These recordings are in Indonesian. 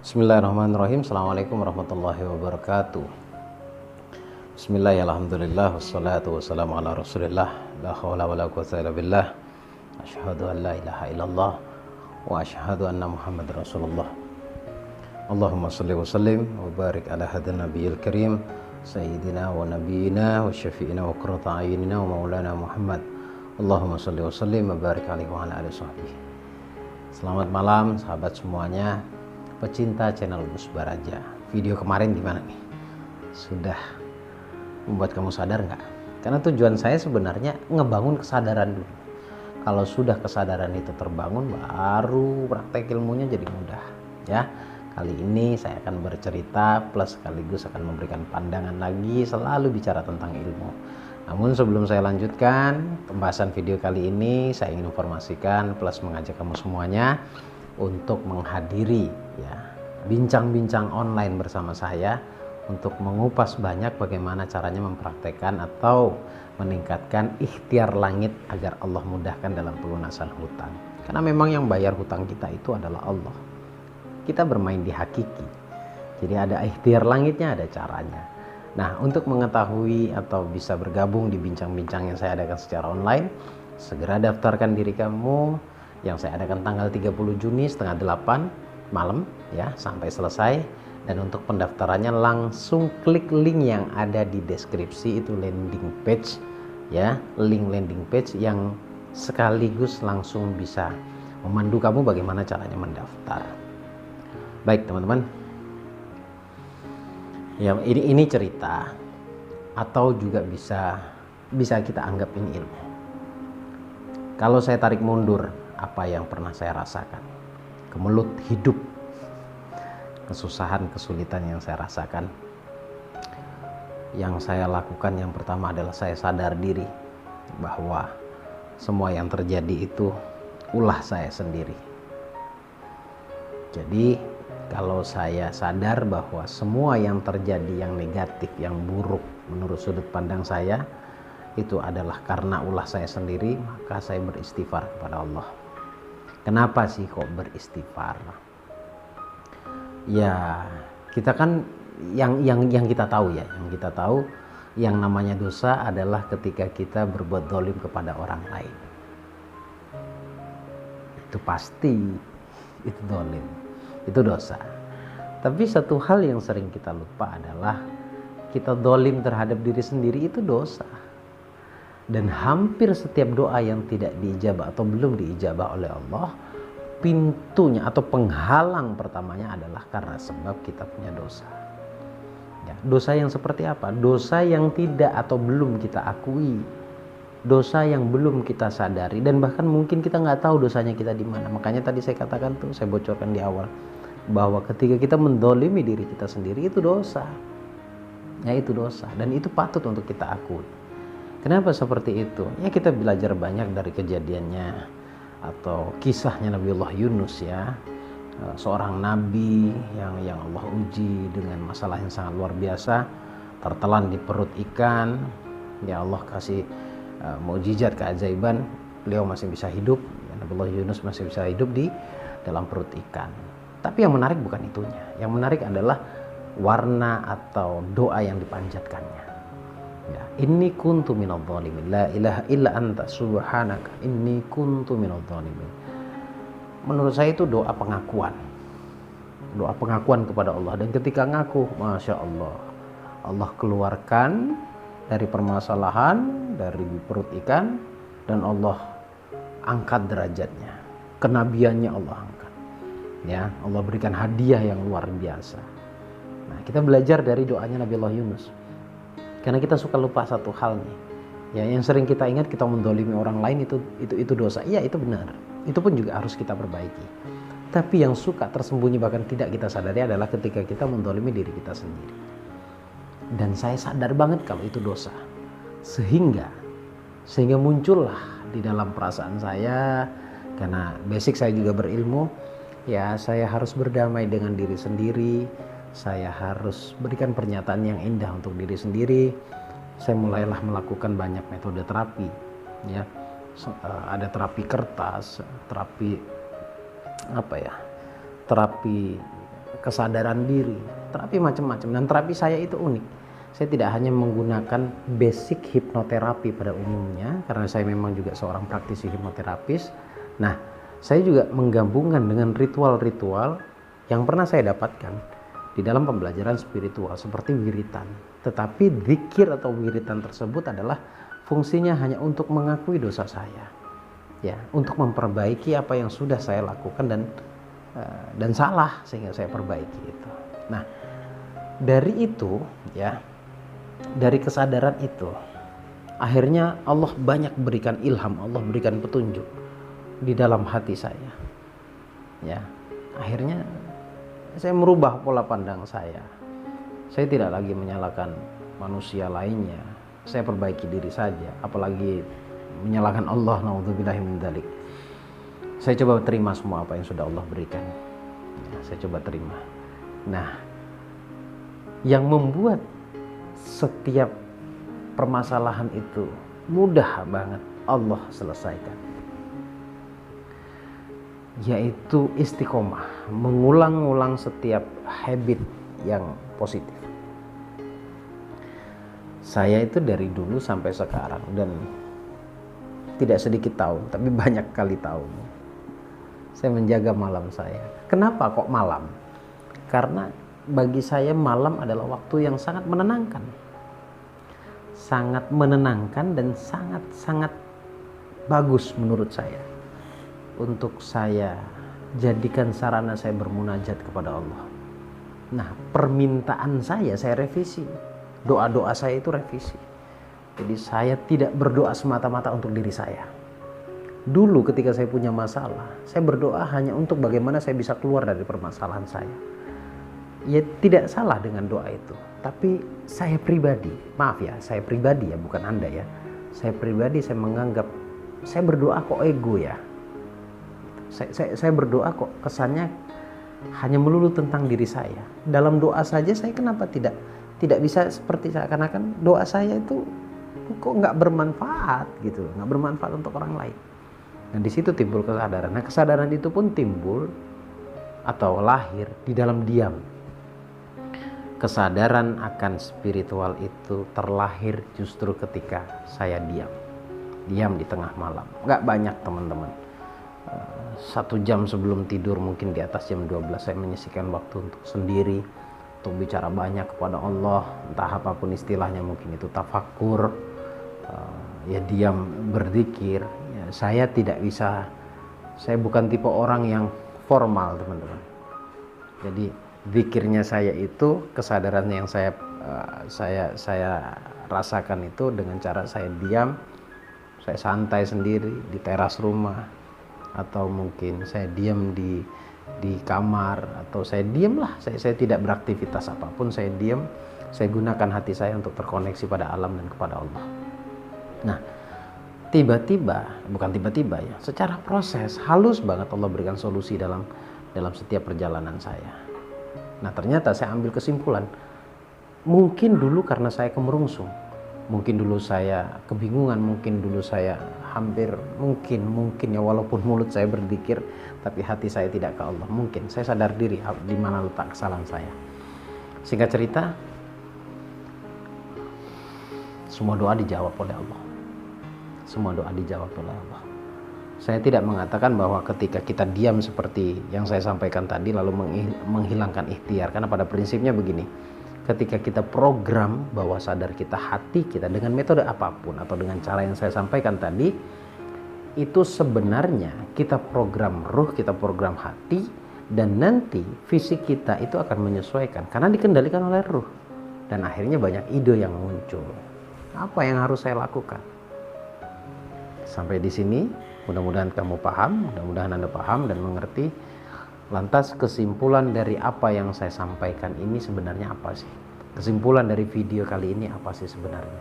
Bismillahirrahmanirrahim. Assalamualaikum warahmatullahi wabarakatuh. Bismillahirrahmanirrahim. Wassalatu wassalamu ala rasulillah. La hawla wa la quwwata illa billah. Asyhadu an la ilaha illallah wa asyhadu anna muhammad rasulullah. Allahumma salli wa sallim wa barik ala hadan nabiyil karim sayyidina wa nabiyina wa syafi'ina wa qurrata ayunina wa maulana Muhammad. Allahumma salli wa sallim wa barik alaihi wa ala alihi sahbihi. Selamat malam sahabat semuanya, pecinta channel Gus Baraja. Video kemarin gimana nih? Sudah membuat kamu sadar nggak? Karena tujuan saya sebenarnya ngebangun kesadaran dulu. Kalau sudah kesadaran itu terbangun, baru praktek ilmunya jadi mudah. Ya, kali ini saya akan bercerita plus sekaligus akan memberikan pandangan lagi, selalu bicara tentang ilmu. Namun sebelum saya lanjutkan pembahasan video kali ini, saya ingin informasikan plus mengajak kamu semuanya untuk menghadiri ya bincang-bincang online bersama saya untuk mengupas banyak bagaimana caranya mempraktekkan atau meningkatkan ikhtiar langit agar Allah mudahkan dalam pelunasan hutang. Karena memang yang bayar hutang kita itu adalah Allah. Kita bermain di hakiki. Jadi ada ikhtiar langitnya, ada caranya. Nah, untuk mengetahui atau bisa bergabung di bincang-bincang yang saya adakan secara online, segera daftarkan diri kamu yang saya adakan tanggal 30 Juni setengah 8 malam ya sampai selesai. Dan untuk pendaftarannya langsung klik link yang ada di deskripsi, itu landing page ya, link landing page yang sekaligus langsung bisa memandu kamu bagaimana caranya mendaftar. Baik teman-teman, ya ini cerita atau juga bisa kita anggap ini ilmu. Kalau saya tarik mundur apa yang pernah saya rasakan, kemelut hidup, kesusahan, kesulitan yang saya rasakan, yang saya lakukan yang pertama adalah saya sadar diri bahwa semua yang terjadi itu ulah saya sendiri. Jadi kalau saya sadar bahwa semua yang terjadi yang negatif, yang buruk menurut sudut pandang saya itu adalah karena ulah saya sendiri, maka saya beristighfar kepada Allah. Kenapa sih kok beristighfar? Ya, kita kan yang kita tahu ya, yang kita tahu yang namanya dosa adalah ketika kita berbuat zalim kepada orang lain. Itu pasti itu zalim, itu dosa. Tapi satu hal yang sering kita lupa adalah kita zalim terhadap diri sendiri itu dosa. Dan hampir setiap doa yang tidak diijabah atau belum diijabah oleh Allah, pintunya atau penghalang pertamanya adalah karena sebab kita punya dosa. Ya, dosa yang seperti apa? Dosa yang tidak atau belum kita akui, dosa yang belum kita sadari, dan bahkan mungkin kita nggak tahu dosanya kita di mana. Makanya tadi saya katakan tuh, saya bocorkan di awal bahwa ketika kita mendolimi diri kita sendiri itu dosa. Ya itu dosa dan itu patut untuk kita akui. Kenapa seperti itu? Ya kita belajar banyak dari kejadiannya atau kisahnya Nabiullah Yunus ya, seorang nabi yang Allah uji dengan masalah yang sangat luar biasa, tertelan di perut ikan. Ya Allah kasih mukjizat keajaiban, beliau masih bisa hidup, Nabiullah Yunus masih bisa hidup di dalam perut ikan. Tapi yang menarik bukan itunya, yang menarik adalah warna atau doa yang dipanjatkannya. Ya, inni kuntu minadh dhalimin, la ilaha illa anta subhanaka inni kuntu minadh dhalimin. Menurut saya itu doa pengakuan kepada Allah. Dan ketika ngaku, masya Allah, Allah keluarkan dari permasalahan, dari perut ikan, dan Allah angkat derajatnya, kenabiannya Allah angkat ya, Allah berikan hadiah yang luar biasa. Nah, kita belajar dari doanya Nabiullah Yunus. Karena kita suka lupa satu hal nih. Ya, yang sering kita ingat kita mendolimi orang lain itu dosa. Iya, itu benar. Itu pun juga harus kita perbaiki. Tapi yang suka tersembunyi bahkan tidak kita sadari adalah ketika kita mendolimi diri kita sendiri. Dan saya sadar banget kalau itu dosa. Sehingga muncullah di dalam perasaan saya, karena basic saya juga berilmu, ya saya harus berdamai dengan diri sendiri. Saya harus berikan pernyataan yang indah untuk diri sendiri. Saya mulailah melakukan banyak metode terapi ya, ada terapi kertas, terapi apa ya, terapi kesadaran diri, terapi macam-macam. Dan terapi saya itu unik. Saya tidak hanya menggunakan basic hipnoterapi pada umumnya, karena saya memang juga seorang praktisi hipnoterapis. Nah, saya juga menggabungkan dengan ritual-ritual yang pernah saya dapatkan di dalam pembelajaran spiritual seperti wiritan. Tetapi zikir atau wiritan tersebut adalah fungsinya hanya untuk mengakui dosa saya, ya, untuk memperbaiki apa yang sudah saya lakukan dan salah sehingga saya perbaiki itu. Nah, dari itu, ya, dari kesadaran itu, akhirnya Allah banyak berikan ilham, Allah berikan petunjuk di dalam hati saya. Ya, akhirnya saya merubah pola pandang saya. Saya tidak lagi menyalahkan manusia lainnya. Saya perbaiki diri saja, apalagi menyalahkan Allah, naudzubillahi min dzalik. Saya coba terima semua apa yang sudah Allah berikan. Ya, saya coba terima. Nah, yang membuat setiap permasalahan itu mudah banget Allah selesaikan, yaitu istiqomah, mengulang-ulang setiap habit yang positif. Saya itu dari dulu sampai sekarang, dan tidak sedikit tahun, tapi banyak kali tahun, saya menjaga malam saya. Kenapa kok malam? Karena bagi saya malam adalah waktu yang sangat menenangkan. Sangat menenangkan dan sangat-sangat bagus menurut saya. Untuk saya jadikan sarana saya bermunajat kepada Allah. Nah, permintaan saya revisi. Doa-doa saya itu revisi. Jadi saya tidak berdoa semata-mata untuk diri saya. Dulu ketika saya punya masalah, saya berdoa hanya untuk bagaimana saya bisa keluar dari permasalahan saya. Ya, tidak salah dengan doa itu, tapi saya pribadi, maaf ya, saya pribadi ya, bukan Anda ya. Saya pribadi, saya menganggap saya berdoa kok ego ya. Saya berdoa kok kesannya hanya melulu tentang diri saya. Dalam doa saja saya kenapa tidak bisa seperti seakan-akan doa saya itu kok nggak bermanfaat gitu, nggak bermanfaat untuk orang lain. Dan di situ timbul kesadaran. Nah, kesadaran itu pun timbul atau lahir di dalam diam. Kesadaran akan spiritual itu terlahir justru ketika saya diam di tengah malam. Nggak banyak teman-teman, 1 jam sebelum tidur, mungkin di atas jam 12 saya menyisihkan waktu untuk sendiri, untuk bicara banyak kepada Allah, entah apapun istilahnya, mungkin itu tafakur, ya diam berzikir. Ya, saya tidak bisa, saya bukan tipe orang yang formal teman-teman. Jadi zikirnya saya itu, kesadaran yang saya rasakan itu dengan cara saya diam, saya santai sendiri di teras rumah, atau mungkin saya diam di kamar, atau saya diamlah, saya tidak beraktivitas apapun, saya diam, saya gunakan hati saya untuk terkoneksi pada alam dan kepada Allah. Nah, bukan tiba-tiba ya, secara proses halus banget Allah berikan solusi dalam setiap perjalanan saya. Nah, ternyata saya ambil kesimpulan, mungkin dulu karena saya kemerungsung, mungkin dulu saya kebingungan, mungkin dulu saya hampir mungkin ya, walaupun mulut saya berzikir tapi hati saya tidak ke Allah. Mungkin saya sadar diri di mana letak kesalahan saya. Singkat cerita, semua doa dijawab oleh Allah. Semua doa dijawab oleh Allah. Saya tidak mengatakan bahwa ketika kita diam seperti yang saya sampaikan tadi lalu menghilangkan ikhtiar, karena pada prinsipnya begini, ketika kita program bawah sadar kita, hati kita, dengan metode apapun atau dengan cara yang saya sampaikan tadi, itu sebenarnya kita program ruh, kita program hati, dan nanti fisik kita itu akan menyesuaikan karena dikendalikan oleh ruh. Dan akhirnya banyak ide yang muncul. Apa yang harus saya lakukan? Sampai di sini mudah-mudahan kamu paham, mudah-mudahan Anda paham dan mengerti. Lantas kesimpulan dari apa yang saya sampaikan ini sebenarnya apa sih? Kesimpulan dari video kali ini apa sih sebenarnya?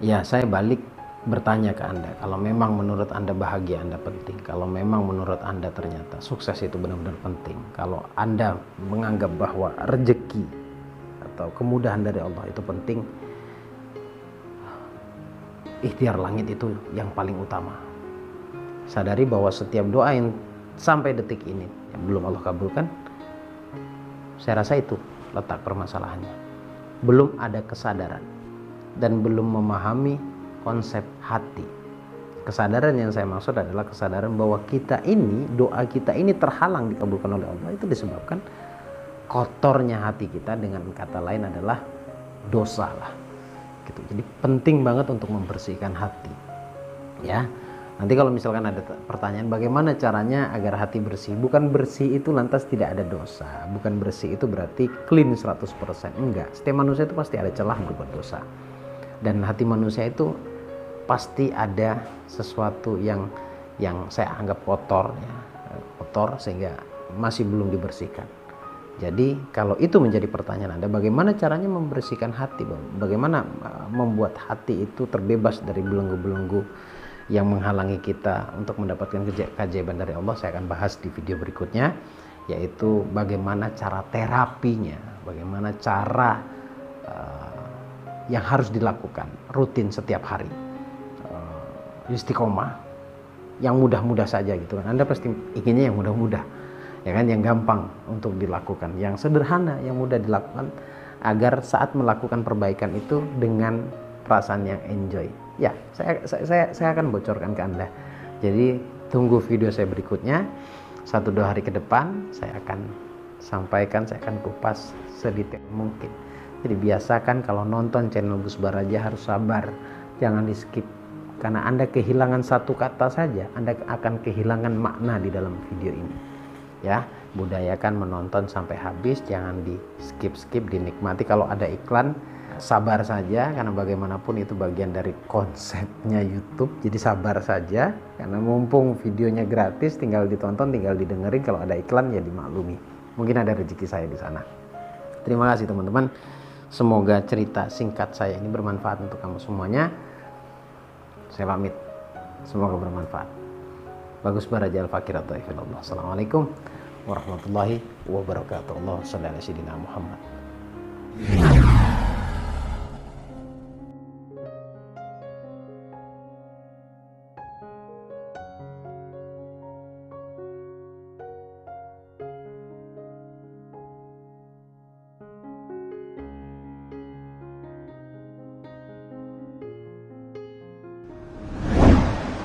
Ya, saya balik bertanya ke Anda, kalau memang menurut Anda bahagia Anda penting, kalau memang menurut Anda ternyata sukses itu benar-benar penting, kalau Anda menganggap bahwa rezeki atau kemudahan dari Allah itu penting, ikhtiar langit itu yang paling utama. Sadari bahwa setiap doa yang sampai detik ini yang belum Allah kabulkan, saya rasa itu letak permasalahannya. Belum ada kesadaran dan belum memahami konsep hati. Kesadaran yang saya maksud adalah kesadaran bahwa kita ini, doa kita ini terhalang dikabulkan oleh Allah, itu disebabkan kotornya hati kita, dengan kata lain adalah dosa lah. Gitu. Jadi penting banget untuk membersihkan hati. Ya. Nanti kalau misalkan ada pertanyaan bagaimana caranya agar hati bersih? Bukan bersih itu lantas tidak ada dosa. Bukan bersih itu berarti clean 100%. Enggak. Setiap manusia itu pasti ada celah berbuat dosa. Dan hati manusia itu pasti ada sesuatu yang saya anggap kotor, ya. Kotor sehingga masih belum dibersihkan. Jadi kalau itu menjadi pertanyaan Anda, bagaimana caranya membersihkan hati? Bagaimana membuat hati itu terbebas dari belenggu-belenggu yang menghalangi kita untuk mendapatkan keajaiban dari Allah? Saya akan bahas di video berikutnya, yaitu bagaimana cara terapinya, bagaimana cara yang harus dilakukan rutin setiap hari. Istiqomah yang mudah-mudah saja gitu kan. Anda pasti inginnya yang mudah-mudah, ya kan, yang gampang untuk dilakukan, yang sederhana, yang mudah dilakukan, agar saat melakukan perbaikan itu dengan perasaan yang enjoy. Ya, saya akan bocorkan ke Anda. Jadi tunggu video saya berikutnya. 1-2 hari ke depan saya akan sampaikan, saya akan kupas sedetail mungkin. Jadi biasakan kalau nonton channel Gus Baraja harus sabar, jangan di skip. Karena Anda kehilangan satu kata saja, Anda akan kehilangan makna di dalam video ini. Ya, budayakan menonton sampai habis, jangan di skip, dinikmati. Kalau ada iklan, sabar saja, karena bagaimanapun itu bagian dari konsepnya YouTube. Jadi sabar saja, karena mumpung videonya gratis, tinggal ditonton, tinggal didengerin. Kalau ada iklan ya dimaklumi. Mungkin ada rezeki saya di sana. Terima kasih teman-teman. Semoga cerita singkat saya ini bermanfaat untuk kamu semuanya. Saya pamit. Semoga bermanfaat. Bagus Baraja Al-Fakir atau Ifilullah. Assalamualaikum warahmatullahi wabarakatuh. Allahumma shalli ala sayyidina Muhammad.